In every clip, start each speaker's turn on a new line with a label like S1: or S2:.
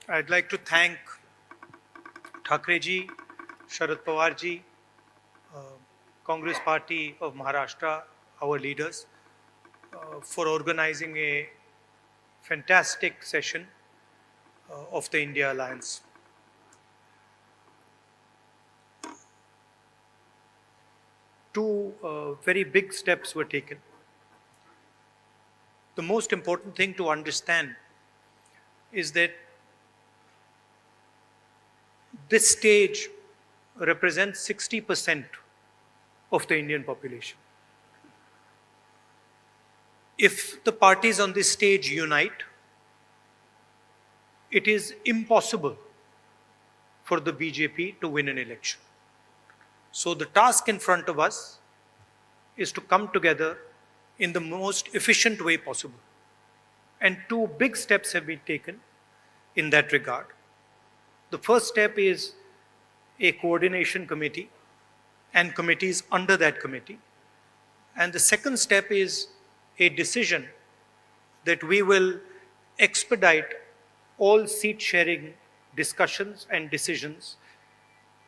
S1: I'd like to thank Thakre ji, Sharad Pawar ji, uh, Congress Party of Maharashtra, our leaders, for organizing a fantastic session of the India Alliance. Two very big steps were taken. The most important thing to understand is that this stage represents 60% of the Indian population. If the parties on this stage unite, it is impossible for the BJP to win an election. So the task in front of us is to come together in the most efficient way possible. And two big steps have been taken in that regard. The first step is a coordination committee and committees under that committee. And the second step is a decision that we will expedite all seat sharing discussions and decisions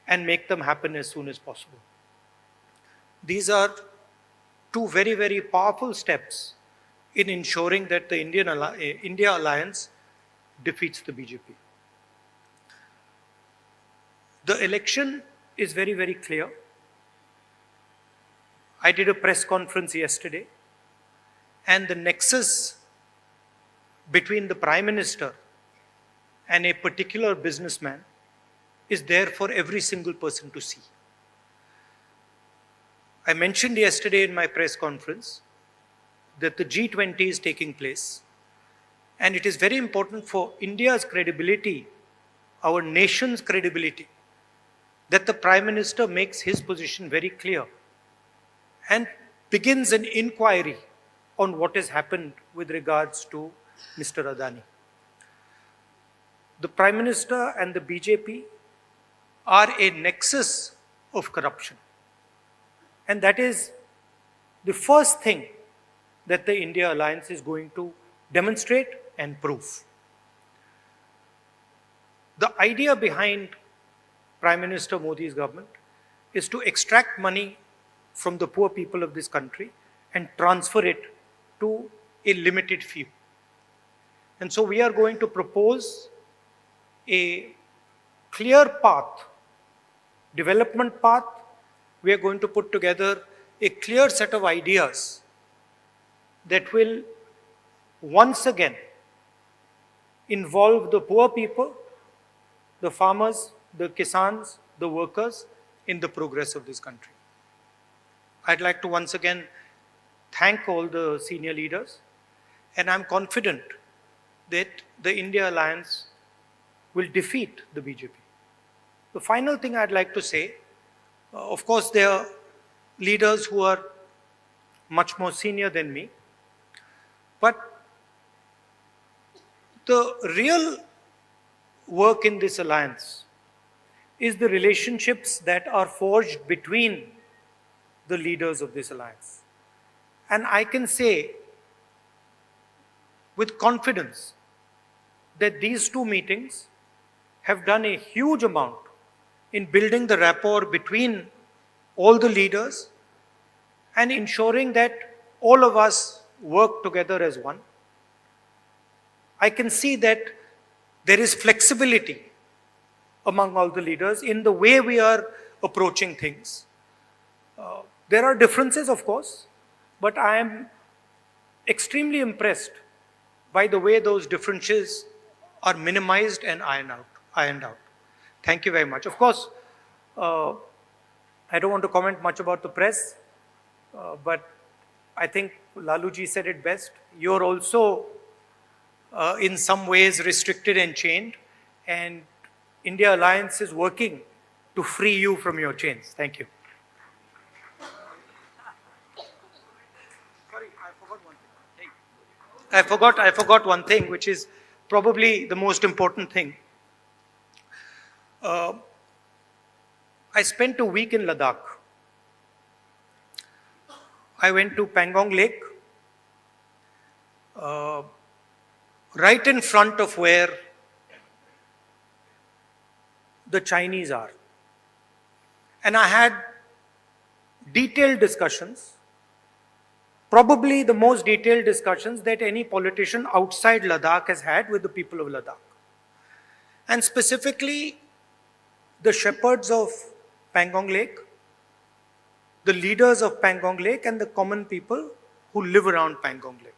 S1: and make them happen as soon as possible. These are two very, very powerful steps in ensuring that the India Alliance defeats the BJP. The election is very, very clear. I did a press conference yesterday, and the nexus between the Prime Minister and a particular businessman is there for every single person to see. I mentioned yesterday in my press conference that the G20 is taking place, and it is very important for India's credibility, our nation's credibility, that the Prime Minister makes his position very clear and begins an inquiry on what has happened with regards to Mr. Adani. The Prime Minister and the BJP are a nexus of corruption. And that is the first thing that the India Alliance is going to demonstrate and prove. The idea behind Prime Minister Modi's government is to extract money from the poor people of this country and transfer it to a limited few. And so we are going to propose a clear path, development path. We are going to put together a clear set of ideas that will once again involve the poor people, the farmers, the kisans, the workers in the progress of this country. I'd like to once again thank all the senior leaders, and I'm confident that the India Alliance will defeat the BJP. The final thing I'd like to say, of course, there are leaders who are much more senior than me, but the real work in this alliance is the relationships that are forged between the leaders of this alliance. And I can say with confidence that these two meetings have done a huge amount in building the rapport between all the leaders and ensuring that all of us work together as one. I can see that there is flexibility among all the leaders in the way we are approaching things. There are differences, of course, but I am extremely impressed by the way those differences are minimized and ironed out. Thank you very much. Of course, I don't want to comment much about the press, but I think Laluji said it best. You're also in some ways restricted and chained, and India Alliance is working to free you from your chains. Thank you. Sorry, I forgot one thing. I forgot one thing, which is probably the most important thing. I spent a week in Ladakh. I went to Pangong Lake, right in front of where the Chinese are. And I had detailed discussions, probably the most detailed discussions that any politician outside Ladakh has had with the people of Ladakh. And specifically, the shepherds of Pangong Lake, the leaders of Pangong Lake, and the common people who live around Pangong Lake.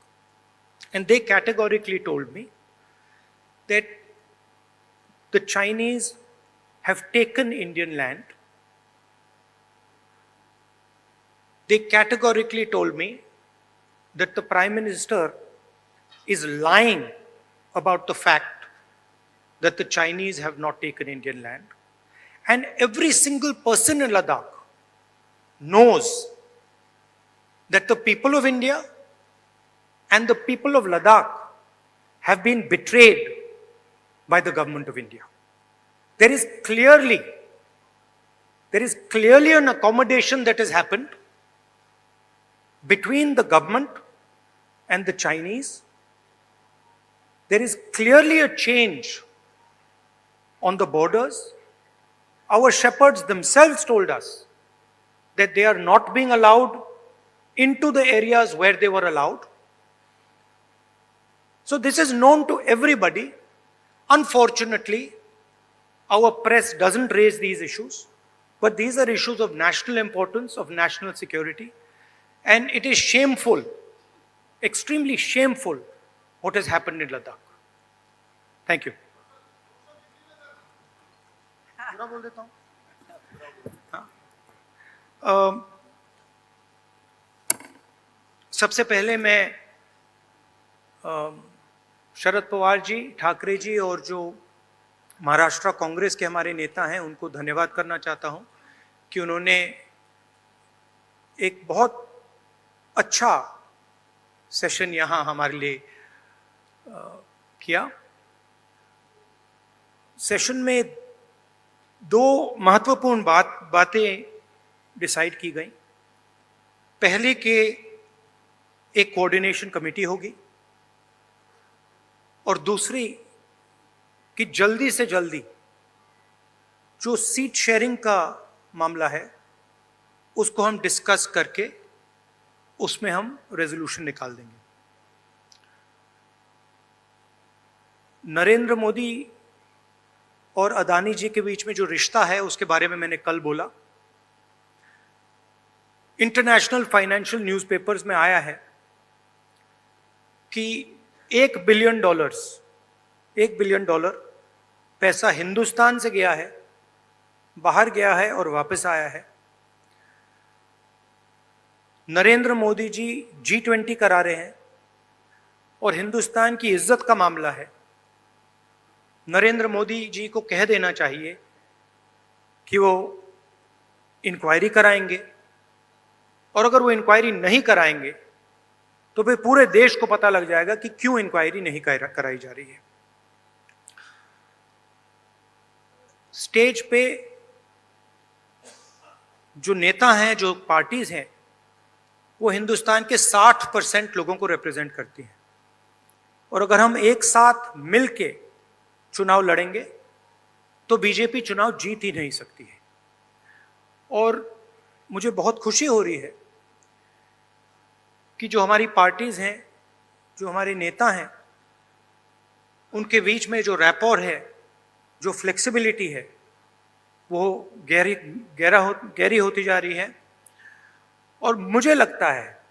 S1: And they categorically told me that the Chinese have taken Indian land. They categorically told me that the Prime Minister is lying about the fact that the Chinese have not taken Indian land. And every single person in Ladakh knows that the people of India and the people of Ladakh have been betrayed by the government of India. There is clearly an accommodation that has happened between the government and the Chinese. There is clearly a change on the borders. Our shepherds themselves told us that they are not being allowed into the areas where they were allowed. So this is known to everybody. Unfortunately, our press doesn't raise these issues, but these are issues of national importance, of national security. And it is shameful, extremely shameful, what has happened in Ladakh. Thank you. सबसे पहले मैं शरद पवार जी, ठाकरे जी और जो महाराष्ट्र कांग्रेस के हमारे नेता हैं उनको धन्यवाद करना चाहता हूं कि उन्होंने एक बहुत अच्छा सेशन यहाँ हमारे लिए किया। सेशन में दो महत्वपूर्ण बातें डिसाइड की गई। पहले कि एक कोऑर्डिनेशन कमेटी होगी और दूसरी कि जल्दी से जल्दी जो सीट शेयरिंग का मामला है उसको हम डिस्कस करके उसमें हम रेजोल्यूशन निकाल देंगे। नरेंद्र मोदी और अदानी जी के बीच में जो रिश्ता है उसके बारे में मैंने कल बोला। इंटरनेशनल फाइनेंशियल न्यूज़पेपर्स में आया है कि $1 बिलियन पैसा हिंदुस्तान से गया है, बाहर गया है और वापस आया है। नरेंद्र मोदी जी G20 करा रहे हैं और हिंदुस्तान की इज्जत का मामला है। नरेंद्र मोदी जी को कह देना चाहिए कि वो इंक्वायरी कराएंगे, और अगर वो इंक्वायरी नहीं कराएंगे तो फिर पूरे देश को पता लग जाएगा कि क्यों इंक्वायरी नहीं कराई जा रही है। स्टेज पे जो नेता हैं, जो पार्टीज हैं, वो हिंदुस्तान के 60% लोगों को रिप्रेजेंट करती हैं, और अगर हम एक साथ मिलके चुनाव लड़ेंगे तो बीजेपी चुनाव जीत ही नहीं सकती है। और मुझे बहुत खुशी हो रही है कि जो हमारी पार्टीज हैं, जो हमारे नेता हैं, उनके बीच में जो रैपोर है, जो फ्लेक्सिबिलिटी है, वो गहरी होती जा रही है। और मुझे लगता है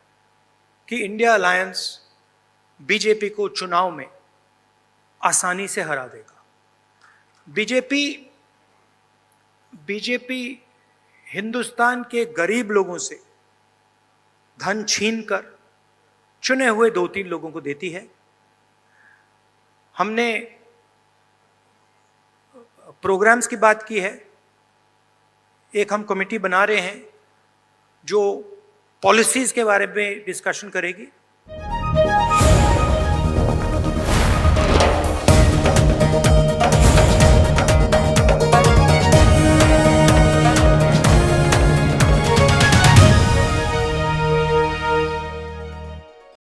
S1: कि इंडिया अलायंस बीजेपी को चुनाव में आसानी से हरा देगा। बीजेपी हिंदुस्तान के गरीब लोगों से धन छीनकर चुने हुए 2-3 लोगों को देती है। हमने प्रोग्राम्स की बात की है। एक हम कमेटी बना रहे हैं जो पॉलिसीज के बारे में डिस्कशन करेगी।